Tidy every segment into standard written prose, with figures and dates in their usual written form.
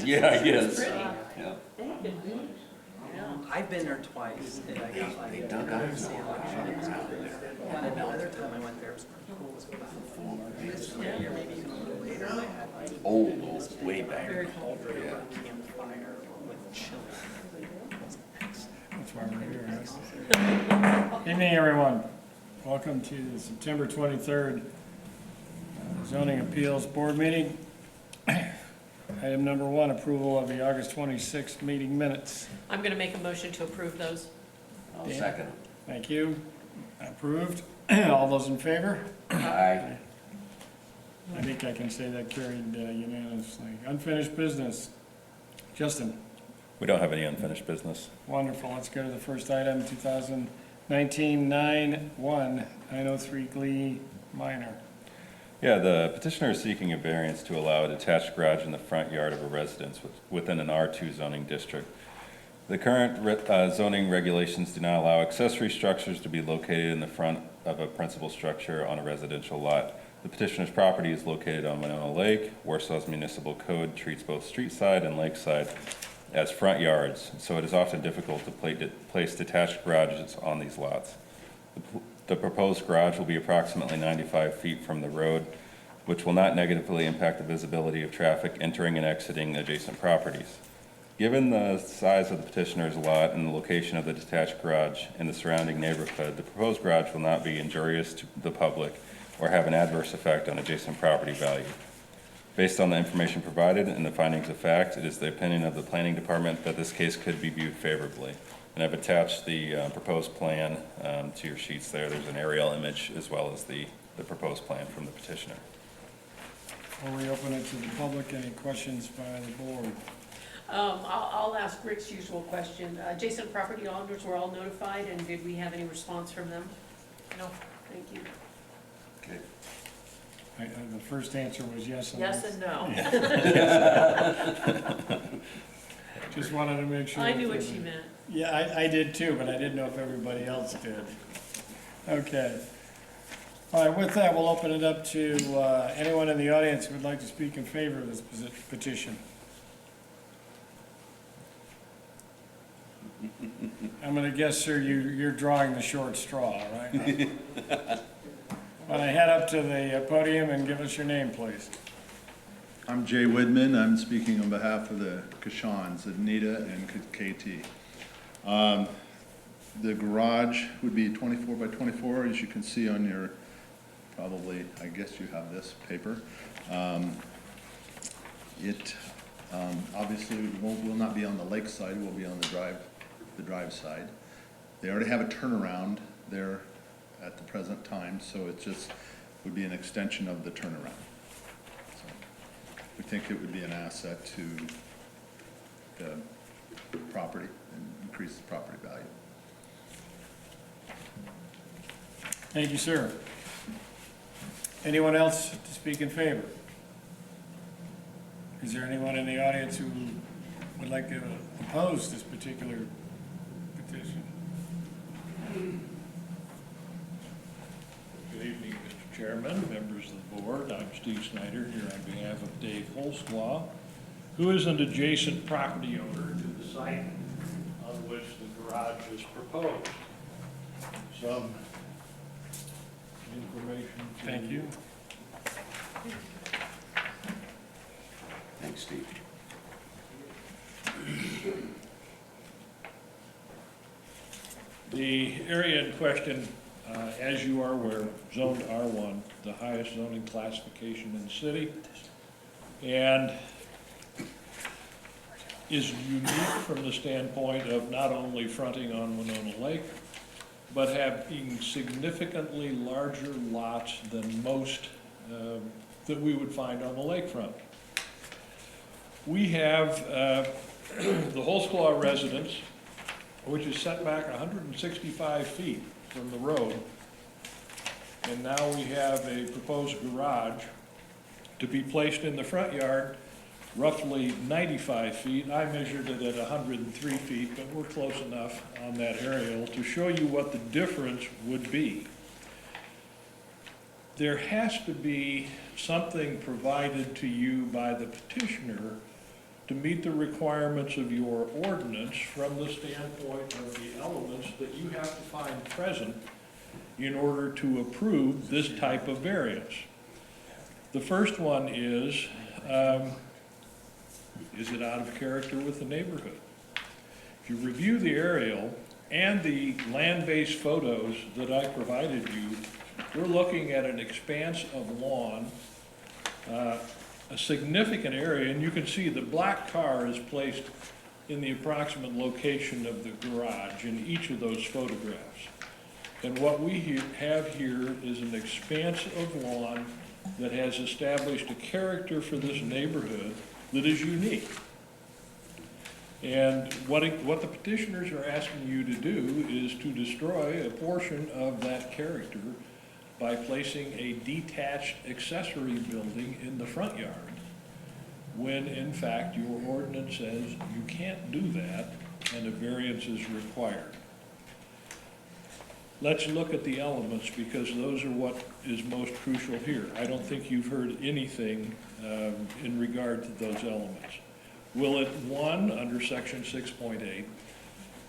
Yeah, I guess. It's pretty. Yeah. Yeah. I've been there twice, and I got like, I understand like shootings out there. And the other time I went there, it was pretty cool. It was about this year, maybe even a little later, they had like Old, way back. very cold river campfire with children. It was excellent. That's why we're here. Yes. Evening, everyone. Welcome to the September 23rd Zoning Appeals Board meeting. Item number 1, approval of the August 26th meeting minutes. I'm going to make a motion to approve those. I'll second. Thank you. Approved. All those in favor? Aye. I think I can say that carried unanimously. Unfinished business. Justin, We don't have any unfinished business. wonderful. Let's go to the first item, 2019-9-1, 903 Glee Minor. Yeah, the petitioner is seeking a variance to allow a detached garage in the front yard of a residence within an R2 zoning district. The current zoning regulations do not allow accessory structures to be located in the front of a principal structure on a residential lot. The petitioner's property is located on Winona Lake. Warsaw's municipal code treats both street side and lakeside as front yards, so it is often difficult to place detached garages on these lots. The proposed garage will be approximately 95 feet from the road, which will not negatively impact the visibility of traffic entering and exiting adjacent properties. Given the size of the petitioner's lot and the location of the detached garage in the surrounding neighborhood, the proposed garage will not be injurious to the public or have an adverse effect on adjacent property value. Based on the information provided and the findings of fact, it is the opinion of the planning department that this case could be viewed favorably. And I've attached the proposed plan to your sheets there. There's an aerial image as well as the proposed plan from the petitioner. Before we open it to the public, any questions by the board? I'll ask Rick's usual question. Adjacent property owners were all notified, and did we have any response from them? No, thank you. Okay. The first answer was yes and Yes and no. Just wanted to make sure. I knew what she meant. Yeah, I did too, but I didn't know if everybody else did. Okay. All right, with that, we'll open it up to anyone in the audience who would like to speak in favor of this petition. I'm gonna guess, sir, you're drawing the short straw, right? Want to head up to the podium and give us your name, please? I'm Jay Widman. I'm speaking on behalf of the Kashans, Anita and KT. The garage would be 24 by 24, as you can see on your, probably, I guess you have this paper. It obviously will not be on the lake side, will be on the drive side. They already have a turnaround there at the present time, so it just would be an extension of the turnaround. So we think it would be an asset to the property and increase the property value. Thank you, sir. Anyone else to speak in favor? Is there anyone in the audience who would like to oppose this particular petition? Good evening, Mr. Chairman, members of the board. I'm Steve Snyder here on behalf of Dave Holsclaw, who is an adjacent property owner to the site on which the garage is proposed. Some information. Thank you. Thanks, Steve. The area in question, as you are aware, zoned R1, the highest zoning classification in the city, and is unique from the standpoint of not only fronting on Winona Lake, but having significantly larger lots than most that we would find on the lakefront. We have the Holsclaw residence, which is set back 165 feet from the road. And now we have a proposed garage to be placed in the front yard, roughly 95 feet. I measured it at 103 feet, but we're close enough on that aerial to show you what the difference would be. There has to be something provided to you by the petitioner to meet the requirements of your ordinance from the standpoint of the elements that you have to find present in order to approve this type of variance. The first one is it out of character with the neighborhood? If you review the aerial and the land-based photos that I provided you, we're looking at an expanse of lawn, a significant area, and you can see the black car is placed in the approximate location of the garage in each of those photographs. And what we have here is an expanse of lawn that has established a character for this neighborhood that is unique. And what the petitioners are asking you to do is to destroy a portion of that character by placing a detached accessory building in the front yard, when in fact your ordinance says you can't do that and a variance is required. Let's look at the elements, because those are what is most crucial here. I don't think you've heard anything in regard to those elements. Will it, one, under section 6.8,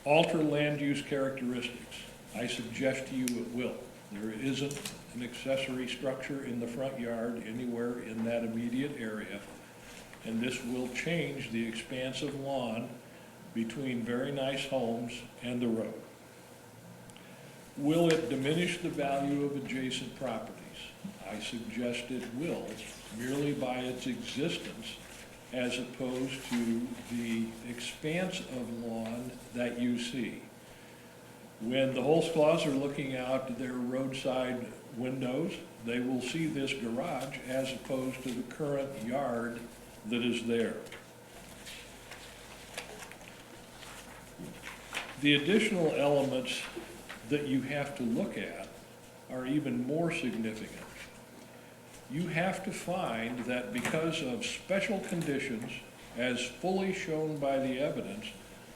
alter land use characteristics? I suggest to you it will. There isn't an accessory structure in the front yard anywhere in that immediate area, and this will change the expanse of lawn between very nice homes and the road. Will it diminish the value of adjacent properties? I suggest it will, merely by its existence, as opposed to the expanse of lawn that you see. When the Holtzclaws are looking out their roadside windows, they will see this garage as opposed to the current yard that is there. The additional elements that you have to look at are even more significant. You have to find that because of special conditions, as fully shown by the evidence,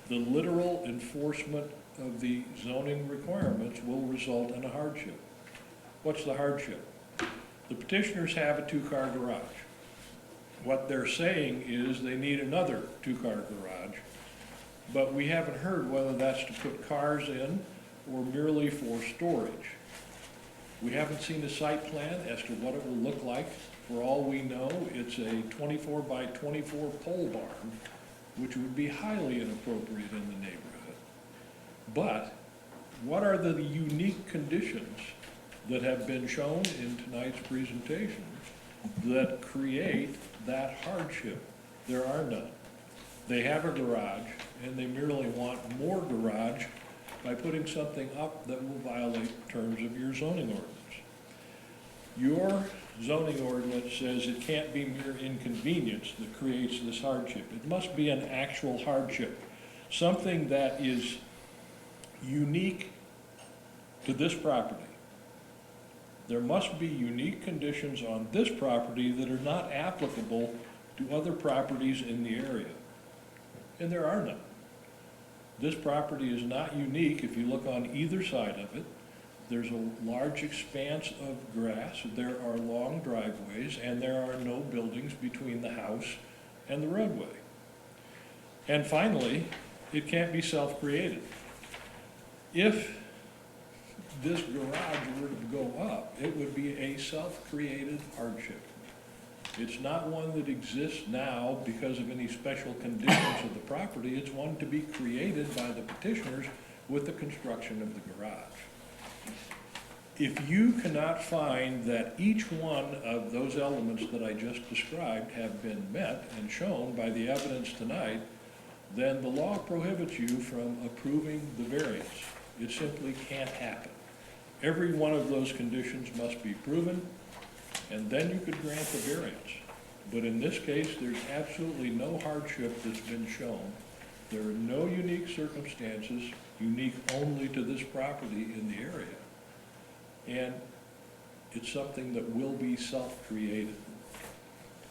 the literal enforcement of the zoning requirements will result in a hardship. What's the hardship? The petitioners have a two-car garage. What they're saying is they need another two-car garage, but we haven't heard whether that's to put cars in or merely for storage. We haven't seen a site plan as to what it will look like. For all we know, it's a 24 by 24 pole barn, which would be highly inappropriate in the neighborhood. But what are the unique conditions that have been shown in tonight's presentation that create that hardship? There are none. They have a garage, and they merely want more garage by putting something up that will violate terms of your zoning ordinance. Your zoning ordinance says it can't be mere inconvenience that creates this hardship. It must be an actual hardship, something that is unique to this property. There must be unique conditions on this property that are not applicable to other properties in the area, and there are none. This property is not unique. If you look on either side of it, there's a large expanse of grass, there are long driveways, and there are no buildings between the house and the roadway. And finally, it can't be self-created. If this garage were to go up, it would be a self-created hardship. It's not one that exists now because of any special conditions of the property. It's one to be created by the petitioners with the construction of the garage. If you cannot find that each one of those elements that I just described have been met and shown by the evidence tonight, then the law prohibits you from approving the variance. It simply can't happen. Every one of those conditions must be proven, and then you could grant the variance. But in this case, there's absolutely no hardship that's been shown. There are no unique circumstances, unique only to this property in the area. And it's something that will be self-created.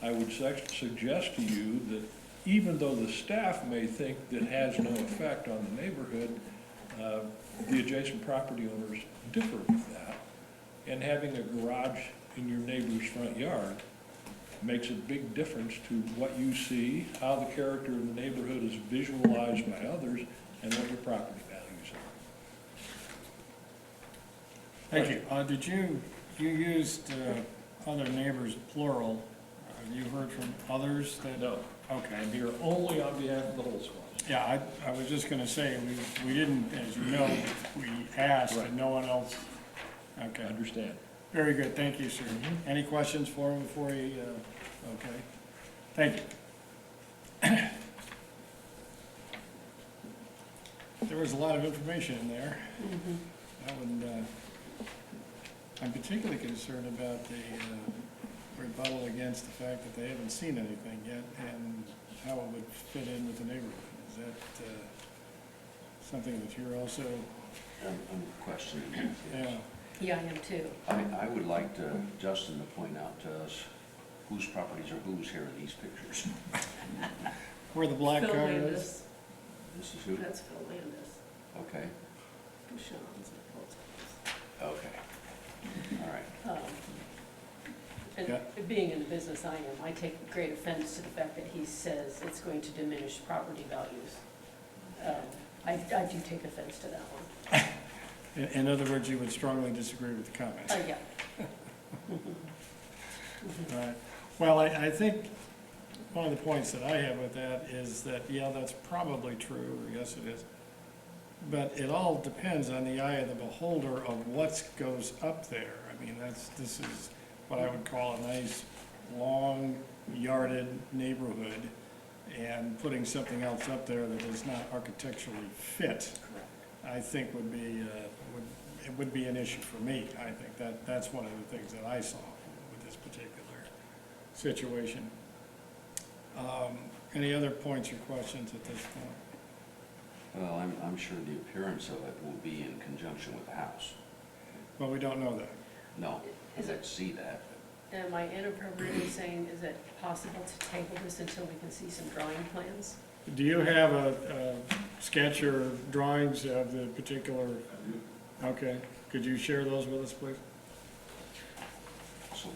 I would suggest to you that even though the staff may think that it has no effect on the neighborhood, the adjacent property owners differ with that. And having a garage in your neighbor's front yard makes a big difference to what you see, how the character of the neighborhood is visualized by others, and what your property values are. Thank you. Did you used other neighbors plural. Have you heard from others that? No, Okay. I'm here only on behalf of the Holtzclaws. Yeah, I was just gonna say, we didn't, as you know, we asked, but Right. no one else. I Okay, understand. very good, thank you, sir. Any questions for him before he, okay, thank you. There was a lot of information in there. I would, I'm particularly concerned about the rebuttal against the fact that they haven't seen anything yet and how it would fit in with the neighborhood. Is that something that you're also, I'm questioning it. yeah, Yeah, I am too. I would like Justin to point out to us whose properties are whose here in these pictures. where the black Phil car is? Landis, This is who? that's Phil Landis. Okay, Sean's and Phil's. okay. All right. And being in the business I am, I take great offense to the fact that he says it's going to diminish property values. I do take offense to that one. In other words, you would strongly disagree with the comments? Yeah. Right. Well, I think one of the points that I have with that is that, yeah, that's probably true, or yes, it is. But it all depends on the eye of the beholder of what goes up there. I mean, this is what I would call a nice, long yarded neighborhood, and putting something else up there that does not architecturally fit, I think it would be an issue for me. I think that's one of the things that I saw with this particular situation. Any other points or questions at this point? Well, I'm sure the appearance of it will be in conjunction with the house. Well, we don't know that. No, Is I'd it- see that. Am I inappropriately saying, is it possible to table this until we can see some drawing plans? Do you have a sketch or drawings of the particular? Okay, could you share those with us, please? So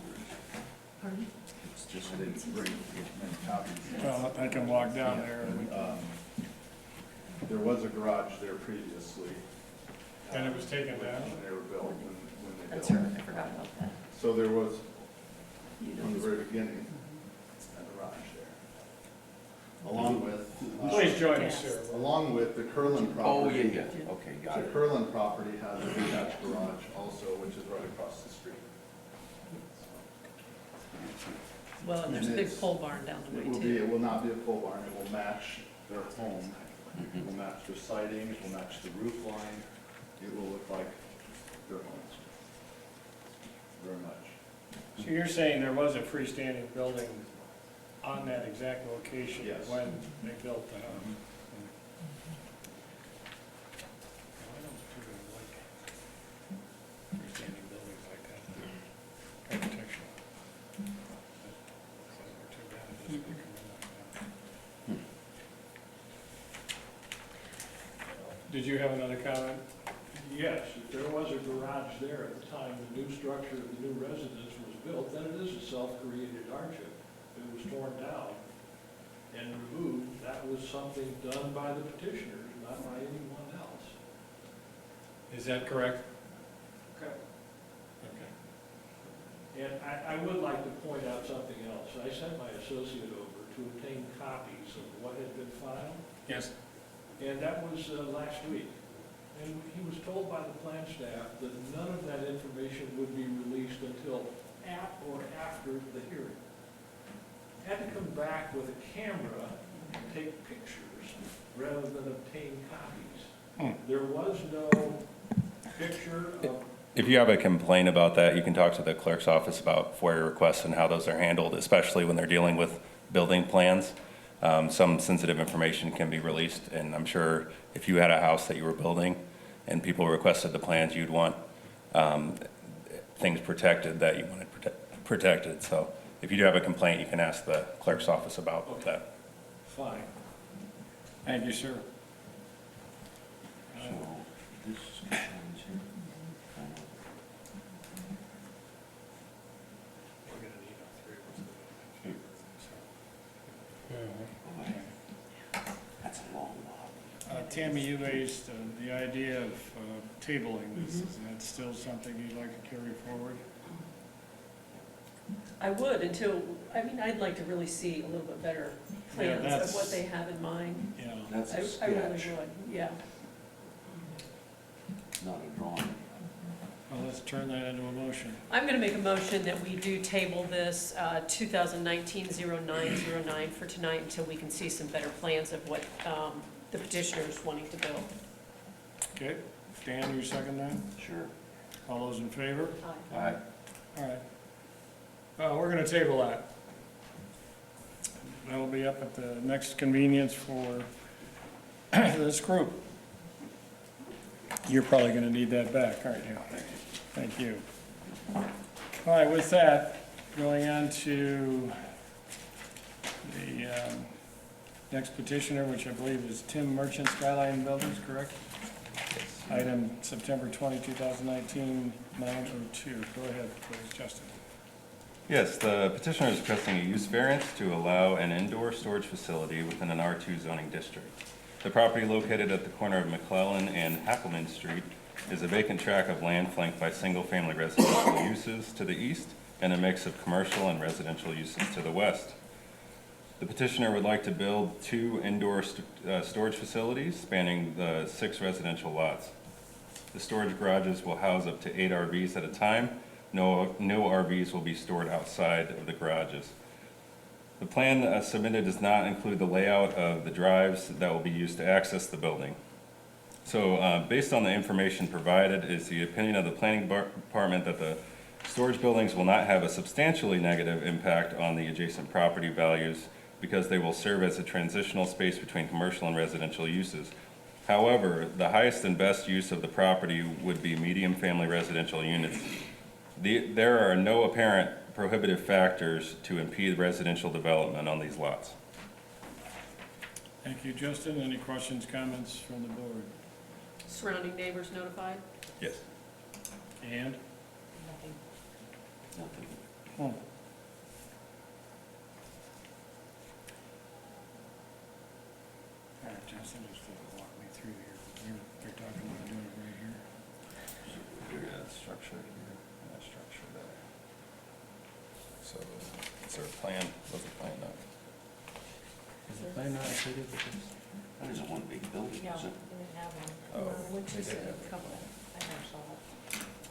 Pardon? it's just, I didn't bring many copies. Well, I can walk down there. There was a garage there previously. And it was taken down? When they were built, when they That's built. right, I forgot about that. So there was, You from the know, very beginning, a garage there. Along with, Please join us, sir. along with the Curlin oh, property. yeah, okay, got The it. Curlin property has a detached garage also, which is right across the street. well, and there's a And big it's- pole barn down the way It too. will not be a pole barn, it will match their home, it Mhm. will match their siding, it will match the roof line, it will look like their homes. Very much. So you're saying there was a freestanding building on that exact location Yes. when they built the house? I don't particularly like freestanding buildings like that, architectural. Too bad it doesn't become like that. Did you have another comment? Yes, if there was a garage there at the time the new structure of the new residence was built, then it is a self-created hardship. It was torn down and removed. That was something done by the petitioners, not by anyone else. Is that correct? Okay. Okay. And I would like to point out something else. I sent my associate over to obtain copies of what had been filed, Yes. and that was last week. And he was told by the plan staff that none of that information would be released until at or after the hearing. Had to come back with a camera and take pictures rather than obtain copies. There was no picture of If you have a complaint about that, you can talk to the clerk's office about FOIA requests and how those are handled, especially when they're dealing with building plans. Some sensitive information can be released, and I'm sure if you had a house that you were building and people requested the plans, you'd want things protected that you wanted protected. So if you do have a complaint, you can ask the clerk's office about that. fine. Thank you, sir. So, this is here. Kind of. We're gonna need all three of us. That's a long lot. Tammy, you raised the idea of tabling this. Is that still something you'd like to carry forward? I would until, I mean, I'd like to really see a little bit better Yeah, plans that's- of what they have in mind. Yeah. That's a I really sketch, would, yeah. not a drawing. Well, let's turn that into a motion. I'm gonna make a motion that we do table this 2019-0909 for tonight until we can see some better plans of what the petitioner is wanting to build. Okay, Dan, you second that? Sure. All those in favor? Aye. All right. We're gonna table that. That'll be up at the next convenience for this group. You're probably gonna need that back, aren't you? Thank you. All right, with that, going on to the next petitioner, which I believe is Tim Merchant, Skyline Builders, correct? Item September 20, 2019, 902. Go ahead, please, Justin. Yes, the petitioner is requesting a use variance to allow an indoor storage facility within an R2 zoning district. The property located at the corner of McClellan and Hackleman Street is a vacant tract of land flanked by single-family residential uses to the east and a mix of commercial and residential uses to the west. The petitioner would like to build 2 indoor storage facilities spanning the 6 residential lots. The storage garages will house up to 8 RVs at a time. No RVs will be stored outside of the garages. The plan submitted does not include the layout of the drives that will be used to access the building. So based on the information provided, is the opinion of the planning department that the storage buildings will not have a substantially negative impact on the adjacent property values because they will serve as a transitional space between commercial and residential uses. However, the highest and best use of the property would be medium-family residential units. There are no apparent prohibitive factors to impede residential development on these lots. Thank you, Justin. Any questions, comments from the board? Surrounding neighbors notified? Yes. And? Nothing. Oh. All right, Justin, just walk me through here. They're talking about doing it right here. That structure here, and that structure there. So is there a plan? What's the plan now? Is the plan not included with this? That isn't one big building, is it? Oh, Which they is did a have- couple, I never saw it.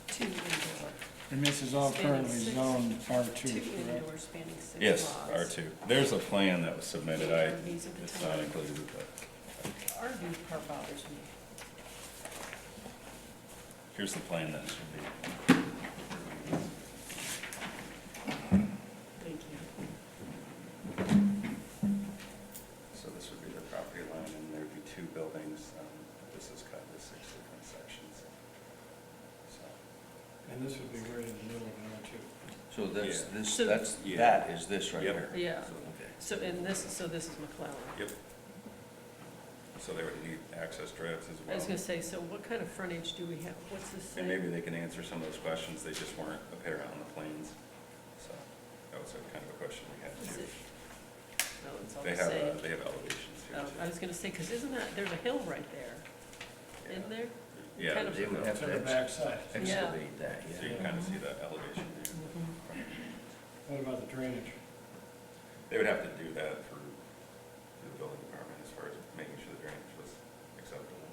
2 indoor, And this is all Spanning currently six- zoned 2 R2, correct? indoor spanning 6 lots. Yes, R2. There's a plan that was submitted. RVs at the It's not time. included with that. RV part bothers me. Here's the plan that should be. Thank you. So this would be the property line, and there'd be 2 buildings. This is cut into 6 different sections. So, And this would be right in the middle of R2. So that's, Yeah. this, So- that's, Yeah. that is this right Yep. here? Yeah, Okay. so this is McClellan. Yep. So they would need access drives as I well. was gonna say, so what kind of frontage do we have? What's this say? And maybe they can answer some of those questions, they just weren't apparent on the plans. So that was a kind of a question we had Is too. it? No, it's all They the have, same. they have elevations here Oh, I too. was gonna say, because isn't that, there's a hill right there, isn't there? Yeah, kind of- They would have To the to back side. excavate that, so yeah. you can kind of see that elevation there. What about the drainage? They would have to do that for the building department as far as making sure the drainage was acceptable.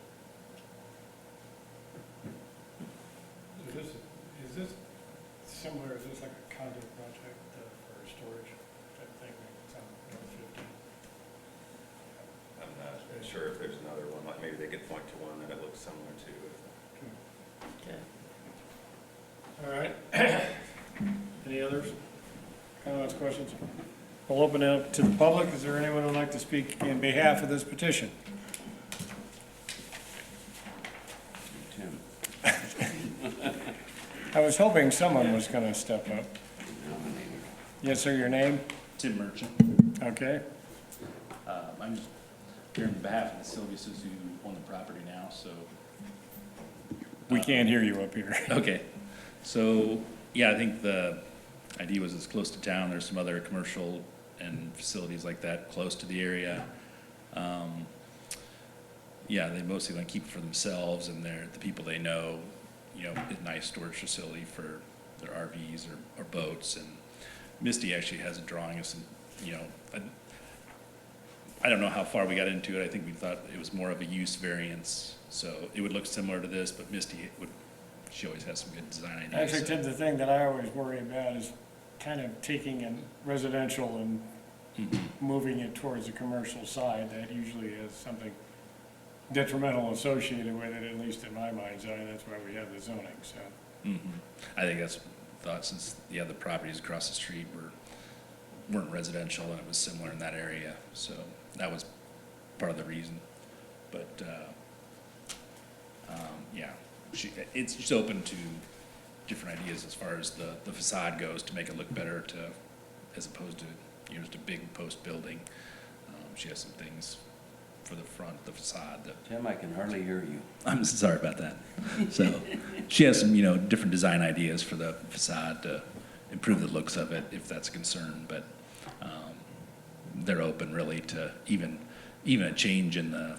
Is this similar, is this like a condo project for storage type thing? It's on North 50? I'm not sure if there's another one, like maybe they could point to one that it looks similar to. Okay. All right. Any others? Comments, questions? We'll open it up to the public. Is there anyone who'd like to speak in behalf of this petition? Tim, I was hoping someone was going to step up. nominated. Yes, sir, your name? Tim Merchant. Okay. I'm just here on behalf of the Silviuses who own the property now, so. We can't hear you up here. Okay, so, yeah, I think the idea was it's close to town, there's some other commercial and facilities like that close to the area. Yeah, they mostly want to keep it for themselves and the people they know, a nice storage facility for their RVs or boats. And Misty actually has a drawing of some, I don't know how far we got into it. I think we thought it was more of a use variance. So it would look similar to this, but she always has some good design ideas. Actually, so- Tim, the thing that I always worry about is kind of taking in residential and moving it towards the commercial side. That usually has something detrimental associated with it, at least in my mind's eye. That's why we have the zoning, so. I think that's thought, since the other properties across the street weren't residential and it was similar in that area, so that was part of the reason. But, yeah, she's open to different ideas as far as the facade goes to make it look better as opposed to, just a big post building. She has some things for the front, the facade that Tim, I can hardly hear you. I'm sorry about that. So she has some, different design ideas for the facade to improve the looks of it, if that's a concern. But they're open really to even a change in the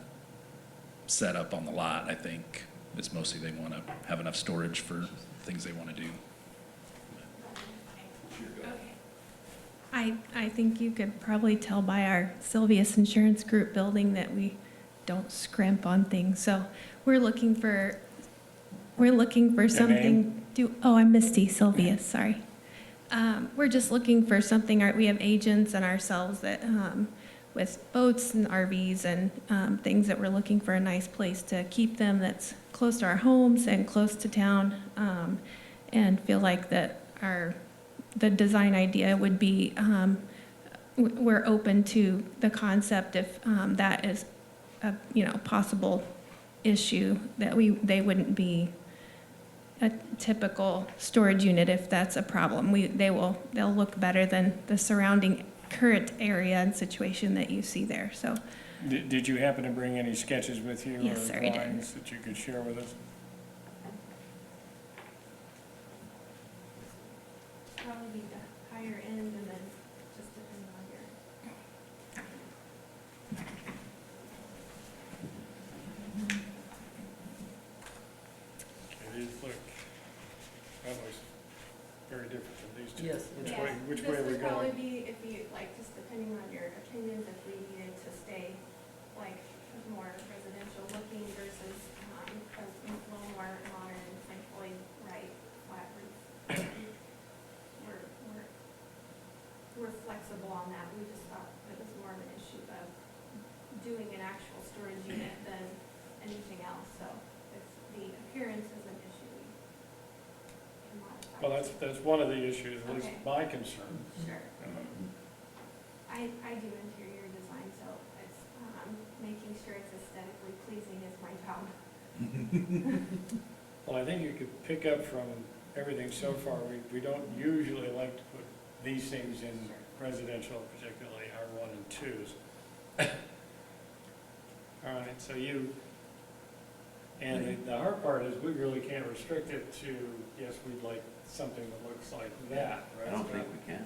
setup on the lot. I think it's mostly they want to have enough storage for things they want to do. I think you could probably tell by our Sylvius Insurance Group building that we don't scrimp on things. So we're looking for something. I'm Misty Sylvius, sorry. We're just looking for something, we have agents and ourselves that, with boats and RVs and things that we're looking for a nice place to keep them that's close to our homes and close to town, and feel like that the design idea would be, we're open to the concept if that is a possible issue, that they wouldn't be a typical storage unit if that's a problem. They'll look better than the surrounding current area and situation that you see there. So Did you happen to bring any sketches with you? Yes, sir, I or did. drawings that you could share with us? probably be the higher end, and then just depending on your. It is, look, almost very different than these two. Yes. Which way are we This would probably going? be, if you, like, just depending on your opinions, if we needed to stay, like, more residential looking versus, a little more modern, like, Lloyd Wright, flat roof. We're flexible on that. We just thought it was more of an issue of doing an actual storage unit than anything else, so if the appearance is an issue, we can modify. Well, that's one of the issues, at least Okay. my concern. Sure. I do interior design, so it's, making sure it's aesthetically pleasing is my job. Well, I think you could pick up from everything so far, we don't usually like to put these things in residential, particularly R1 and 2s. All right, so and the hard part is we really can't restrict it to, yes, we'd like something that looks like that, right? I don't think we can.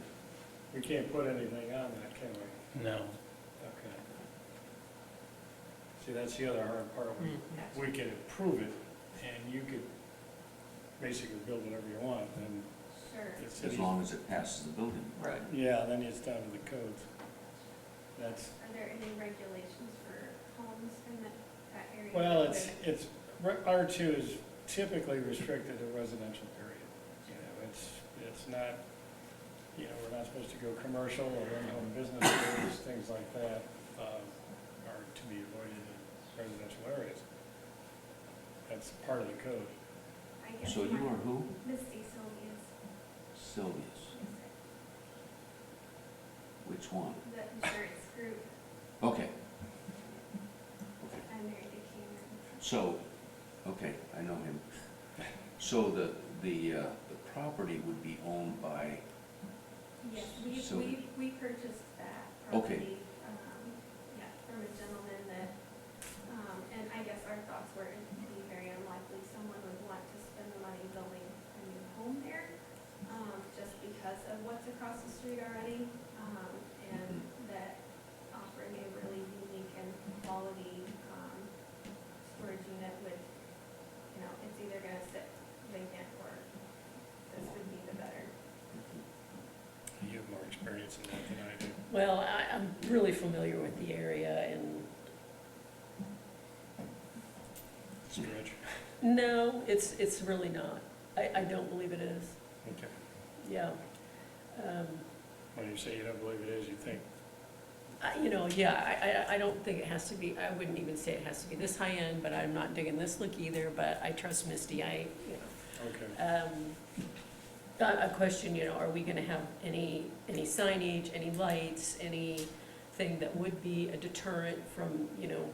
We can't put anything on that, can we? No. Okay. See, that's the other hard part. We can improve it, and you could basically build whatever you want, and Sure. it's. As long as it passes the building. Right. Yeah, then it's down to the codes. That's, Are there any regulations for homes in that area? well, it's, R2 is typically restricted to residential period. It's not, we're not supposed to go commercial or in-home businesses, things like that, are to be avoided in residential areas. That's part of the code. I guess So you my- are who? Misty Sylvia's, Sylvius. Which one? the insurance group, Okay. I'm married to Cameron. So, okay, I know him. So the property would be owned by, Yes, So- we purchased that Okay. property, yeah, from a gentleman that, and I guess our thoughts were it'd be very unlikely someone would want to spend the money building a new home there, just because of what's across the street already, and experience in that than I do. Well, I'm really familiar with the area, and Stretch. no, it's really not. I don't believe it is, Okay. yeah. When you say you don't believe it is, you think, You know, yeah, I don't think it has to be, I wouldn't even say it has to be this high end, but I'm not digging this look either, but I trust Misty, you know. okay. A question, you know, are we gonna have any signage, any lights, anything that would be a deterrent from, you know,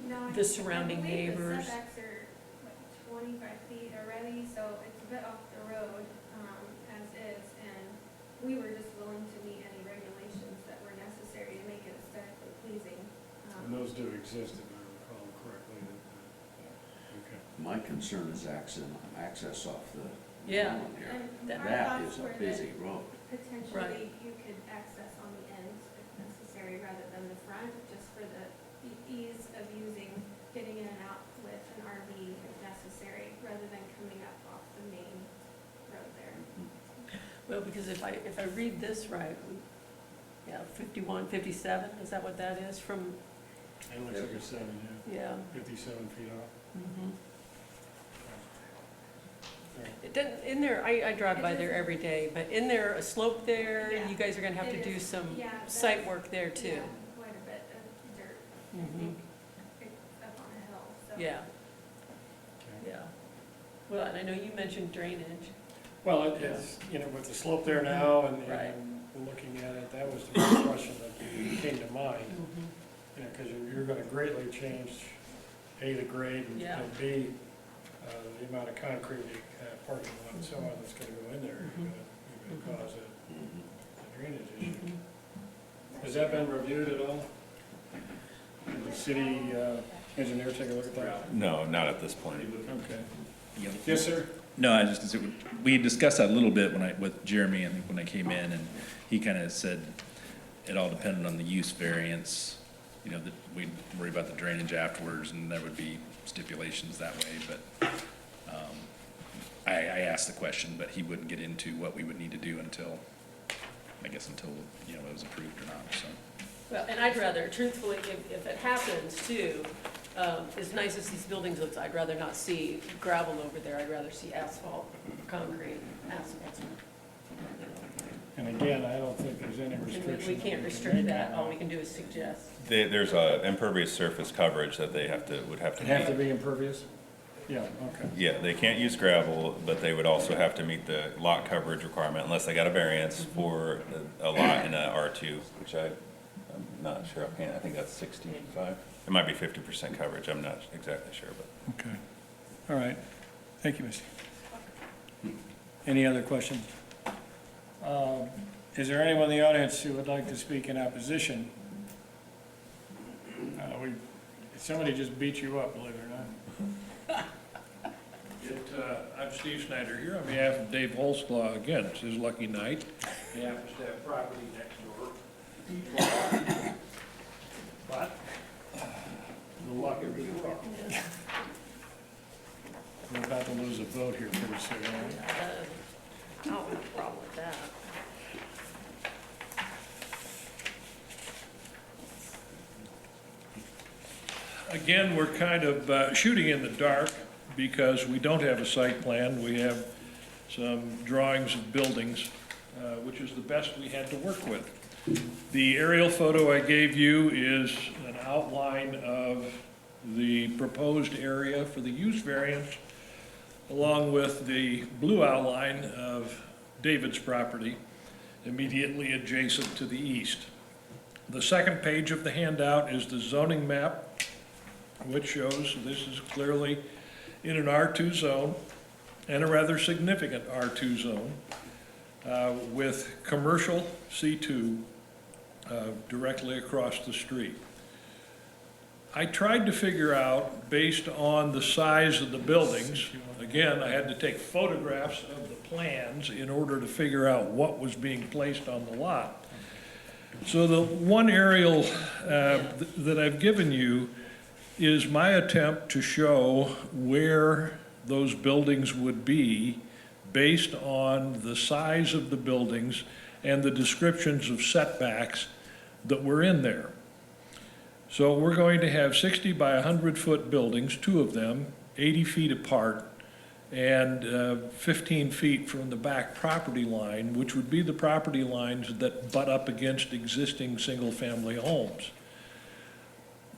No, the surrounding I believe neighbors. the setbacks are, what, 25 feet already, so it's a bit off the road, as is, and we were just willing to meet any regulations that were necessary to make it aesthetically pleasing. And those do exist, if I recall correctly. Okay. My concern is access off the Yeah. island here. And That- our That thoughts is a were that busy road. potentially you could access on the ends if necessary, rather than the front, just for the ease of getting in and out with an RV if necessary, rather than coming up off the main road there. Well, because if I read this right, yeah, 51, 57, is that what that is from, It looks like a 7, yeah. yeah, 57 feet off. Mhm. All right. It doesn't, in there, I drive by there every day, but in there, a slope there, Yeah. you guys are gonna have to It do is, some yeah, that's- site work there too. Yeah, quite a bit of dirt, I Mhm. think, it's up on a hill, so. Yeah, Okay. yeah. Well, and I know you mentioned drainage. Well, it's, you know, with the slope there now and Right. and looking at it, that was the first question that came to mind. You know, because you're gonna greatly change, A, the grade, Yeah. and B, the amount of concrete, parking lot and so on that's gonna go in there. You're gonna cause a drainage issue. Mhm. Has that been reviewed at all? Did the city engineer take a look at that? No, not at this point. Okay. You know, Yes, sir? No, I was just gonna say, we discussed that a little bit with Jeremy, I think, when I came in, and he kind of said it all depended on the use variance, you know, that we'd worry about the drainage afterwards, and there would be stipulations that way, but, I asked the question, but he wouldn't get into what we would need to do until, you know, it was approved or not, so. Well, and I'd rather, truthfully, if it happens too, as nice as these buildings look, I'd rather not see gravel over there. I'd rather see asphalt, concrete, asphalt. And again, I don't think there's any And restriction. we can't restrict that. All we can do is suggest. There's a impervious surface coverage that they would have to It'd have to meet. be impervious? Yeah, okay. Yeah, they can't use gravel, but they would also have to meet the lot coverage requirement unless they got a variance for a lot in a R2, which I'm not sure offhand. I think that's 65. It might be 50% coverage. I'm not exactly sure, but. Okay. All right. Thank you, Missy. Any other questions? Is there anyone in the audience who would like to speak in opposition? Somebody just beat you up, believe it or not. I'm Steve Snyder here on behalf of Dave Holsclaw. Again, it's his lucky night. He happens to have property next door. But the luck of the draw. We're about to lose a vote here pretty soon, right? I don't have a problem with that. Again, we're kind of shooting in the dark because we don't have a site plan. We have some drawings of buildings, which is the best we had to work with. The aerial photo I gave you is an outline of the proposed area for the use variance, along with the blue outline of David's property immediately adjacent to the east. The second page of the handout is the zoning map, which shows this is clearly in an R2 zone, and a rather significant R2 zone, with commercial C2 directly across the street. I tried to figure out, based on the size of the buildings, again, I had to take photographs of the plans in order to figure out what was being placed on the lot. So the one aerial that I've given you is my attempt to show where those buildings would be based on the size of the buildings and the descriptions of setbacks that were in there. So we're going to have 60 by 100-foot buildings, two of them, 80 feet apart, and 15 feet from the back property line, which would be the property lines that butt up against existing single-family homes.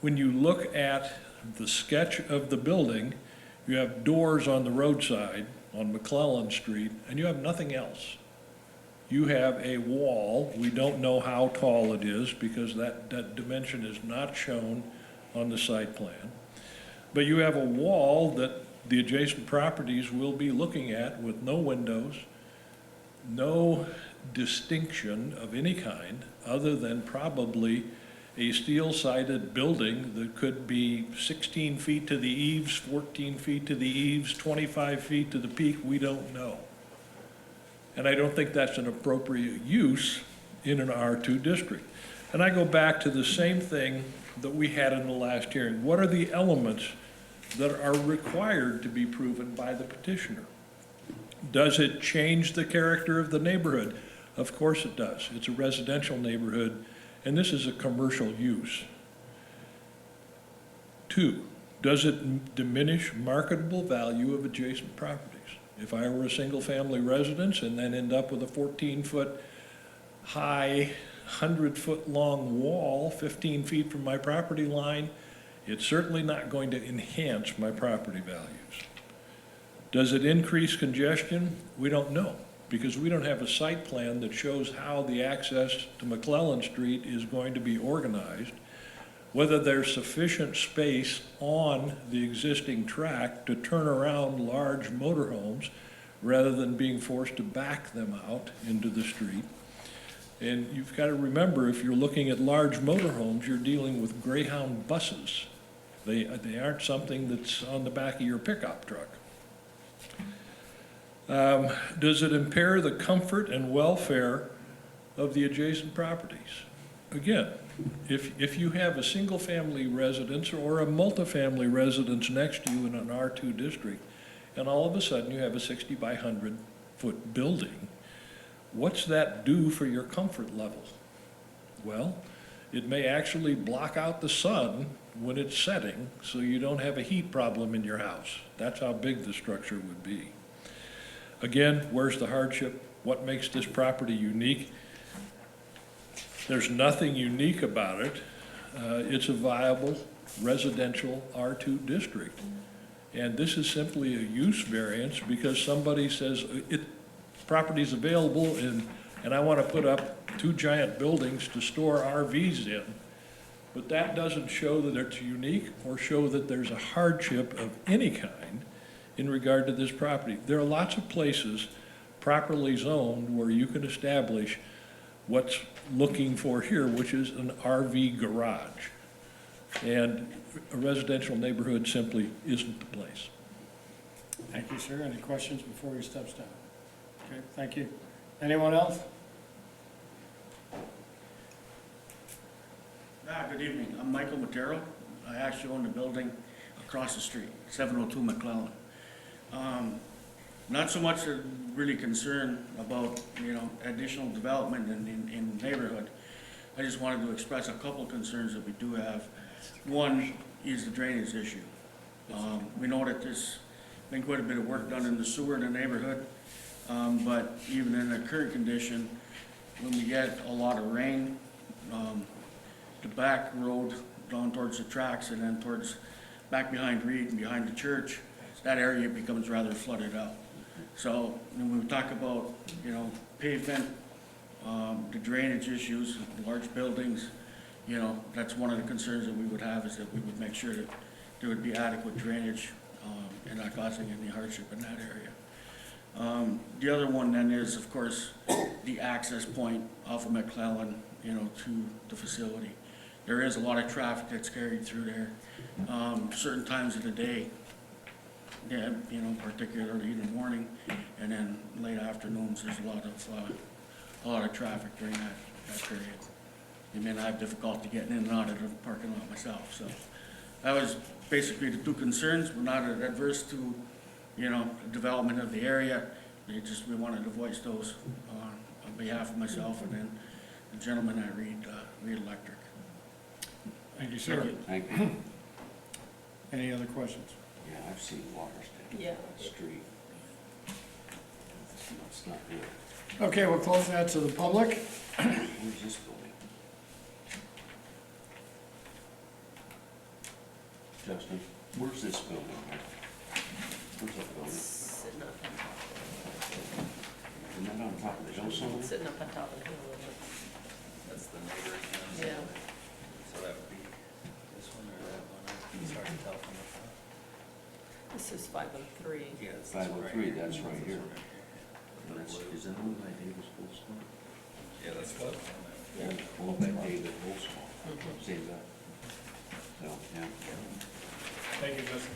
When you look at the sketch of the building, you have doors on the roadside on McClellan Street, and you have nothing else. You have a wall. We don't know how tall it is because that dimension is not shown on the site plan. But you have a wall that the adjacent properties will be looking at with no windows, no distinction of any kind other than probably a steel-sided building that could be 16 feet to the eaves, 14 feet to the eaves, 25 feet to the peak, we don't know. And I don't think that's an appropriate use in an R2 district. And I go back to the same thing that we had in the last hearing. What are the elements that are required to be proven by the petitioner? Does it change the character of the neighborhood? Of course it does. It's a residential neighborhood, and this is a commercial use. 2, does it diminish marketable value of adjacent properties? If I were a single-family residence and then end up with a 14-foot high, 100-foot long wall, 15 feet from my property line, it's certainly not going to enhance my property values. Does it increase congestion? We don't know, because we don't have a site plan that shows how the access to McClellan Street is going to be organized, whether there's sufficient space on the existing track to turn around large motorhomes rather than being forced to back them out into the street. And you've got to remember, if you're looking at large motorhomes, you're dealing with Greyhound buses. They aren't something that's on the back of your pickup truck. Does it impair the comfort and welfare of the adjacent properties? Again, if you have a single-family residence or a multifamily residence next to you in an R2 district, and all of a sudden you have a 60 by 100-foot building, what's that do for your comfort level? Well, it may actually block out the sun when it's setting, so you don't have a heat problem in your house. That's how big the structure would be. Again, where's the hardship? What makes this property unique? There's nothing unique about it. It's a viable residential R2 district. And this is simply a use variance because somebody says property's available and I want to put up 2 giant buildings to store RVs in. But that doesn't show that it's unique or show that there's a hardship of any kind in regard to this property. There are lots of places properly zoned where you can establish what's looking for here, which is an RV garage. And a residential neighborhood simply isn't the place. Thank you, sir. Any questions before he steps down? Okay, thank you. Anyone else? Good evening. I'm Michael Matero. I actually own the building across the street, 702 McClellan. Not so much really concerned about, additional development in the neighborhood. I just wanted to express a couple of concerns that we do have. One is the drainage issue. We know that there's been quite a bit of work done in the sewer in the neighborhood, but even in the current condition, when we get a lot of rain, the back road down towards the tracks and then towards back behind Reed and behind the church, that area becomes rather flooded out. So when we talk about, pavement, the drainage issues, large buildings, that's one of the concerns that we would have, is that we would make sure that there would be adequate drainage and not causing any hardship in that area. The other one then is, of course, the access point off of McClellan, to the facility. There is a lot of traffic that's carried through there. Certain times of the day, yeah, particularly in the morning, and then late afternoons, there's a lot of traffic during that period. I mean, I have difficulty getting in and out of the parking lot myself, so. That was basically the 2 concerns. We're not adverse to, the development of the area. We wanted to voice those behalf of myself and then the gentleman at Reed Electric. Thank you, sir. Thank you. Any other questions? Yeah, I've seen water standing Yeah. on the street. It's not good. Okay, we'll close that to the public. Where's this building? Justin, where's this building? Where's that building? Sitting up, Isn't that on top of the hill somewhere? sitting up on top of the hill. That's the neighboring house. Yeah. So that would be this one or that one? It's hard to tell from the front. This is 503. Yeah, it's 503, that's right here. The That's, blue. is that owned by Davis Holzman? Yeah, that's what. Owned by David Holzman. Say that. So, yeah. Thank you, Justin.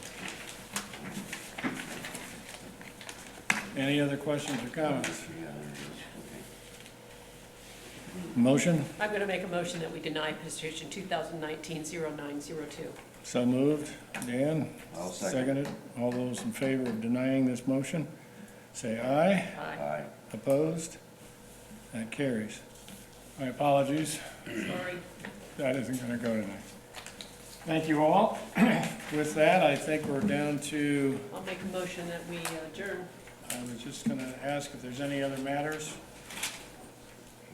Any other questions or comments? Yeah, there it is, Motion? I'm going to make a motion that we deny petition 2019-0902. So moved. Dan? okay. I'll second. Seconded. All those in favor of denying this motion, say aye. Aye. Aye. Opposed? That carries. My apologies, Sorry. that isn't going to go tonight. Thank you all. With that, I think we're down to, I'll make a motion that we adjourn. I was just going to ask if there's any other matters?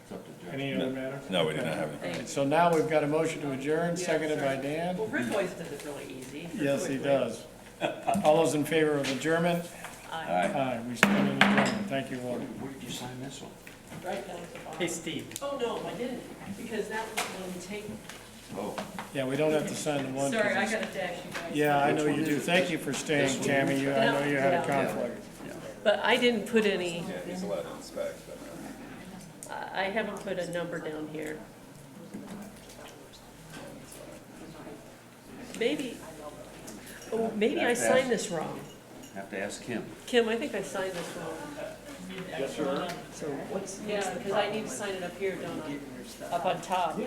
It's up to Justin. Any other matters? No, we Okay. didn't have it. All right, so now we've got a motion to adjourn, seconded by Dan. Well, Rick always does it really easy. Yes, he quickly. does. All those in favor of adjournment? Aye. Aye. Aye, we stand in adjournment. Thank you all. Where did you sign this one? Right down at the bottom. Hey, Steve. Oh, no, I didn't, because that was one take. Oh, Yeah, we don't have to sign the one. 'cause Sorry, I it's- gotta dash you guys. Yeah, I know Which you one do. is it? Thank you for staying, Tammy. I know you had a conflict. But I didn't put any, Yeah, he's allowed to inspect, but. I haven't put a number down here. Maybe, oh, maybe I signed this wrong. have to ask him. Kim, I think I signed this wrong. Yes, sir. So what's? Yeah, because I need to sign it up here, don't I? Up on top.